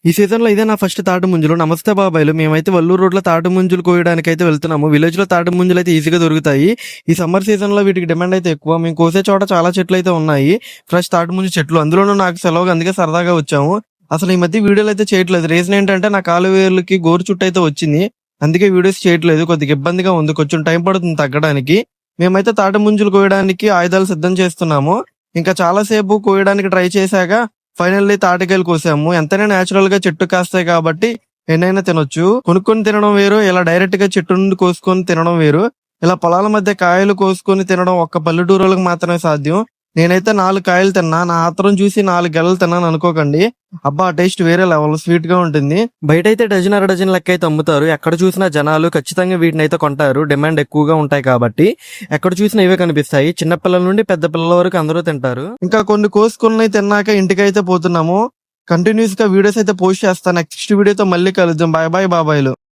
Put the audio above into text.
ఈ సీజన్‌లో ఇదే నా ఫస్ట్ తాటి ముంజలు. నమస్తే బాబాయిలు. మేమైతే వల్లూరు రోడ్‌లో తాటి ముంజలు కోయడానికైతే వెళ్తున్నాము. విలేజ్‌లో తాటి ముంజలైతే ఈజీగా దొరుకుతాయి. ఈ సమ్మర్ సీజన్‌లో వీటికి డిమాండ్ అయితే ఎక్కువ. మేము కోసే చోట చాలా చెట్లయితే ఉన్నాయి. ఫ్రెష్ తాటి ముంజ చెట్లు. అందులోనూ నాకు సెలవుగా అందుకే సరదాగా వచ్చాము. అసలు ఈ మధ్య వీడియోలయితే చేయట్లేదు. రీజన్ ఏంటంటే నా కాలు వేర్లకి గోరు చుట్టయితే వచ్చింది. అందుకే వీడియోస్ చేయట్లేదు. కొద్దిగా ఇబ్బందిగా ఉంది. కొంచెం టైం పడుతుంది తగ్గడానికి. మేమైతే తాటి ముంజలు కోయడానికి ఆయుధాలు సిద్ధం చేస్తున్నాము. ఇంకా చాలా సేపు కోయడానికి ట్రై చేశాక ఫైనల్లీ తాటికాయలు కోసాము. ఎంతైనా నేచురల్ గా చెట్టు కాస్తాయి కాబట్టి ఎన్నైనా తినొచ్చు. కొనుక్కొని తినడం వేరు, ఇలా డైరెక్ట్ గా చెట్టు నుండి కోసుకొని తినడం వేరు. ఇలా పొలాల మధ్య కాయలు కోసుకొని తినడం ఒక్క పల్లెటూరులకు మాత్రమే సాధ్యం. నేనైతే 4 కాయలు తిన్నా. నా ఆత్రం చూసి 4 గెలలు తిన్నాను అనుకోకండి. అబ్బా టేస్ట్ వేరే లెవెల్, స్వీట్ గా ఉంటుంది. బయట అయితే డజన్ అర డజన్ లెక్క అయితే అమ్ముతారు. ఎక్కడ చూసినా జనాలు ఖచ్చితంగా వీటిని అయితే కొంటారు. డిమాండ్ ఎక్కువగా ఉంటాయి కాబట్టి ఎక్కడ చూసినా ఇవే కనిపిస్తాయి. చిన్న పిల్లల నుండి పెద్ద పిల్లల వరకు అందరూ తింటారు. ఇంకా కొన్ని కోసుకుని తిన్నాక ఇంటికి అయితే పోతున్నాము. కంటిన్యూస్ గా వీడియోస్ అయితే పోస్ట్ చేస్తాను. నెక్స్ట్ వీడియోతో మళ్ళీ కలుద్దాం. Bye bye బాబాయ్లు.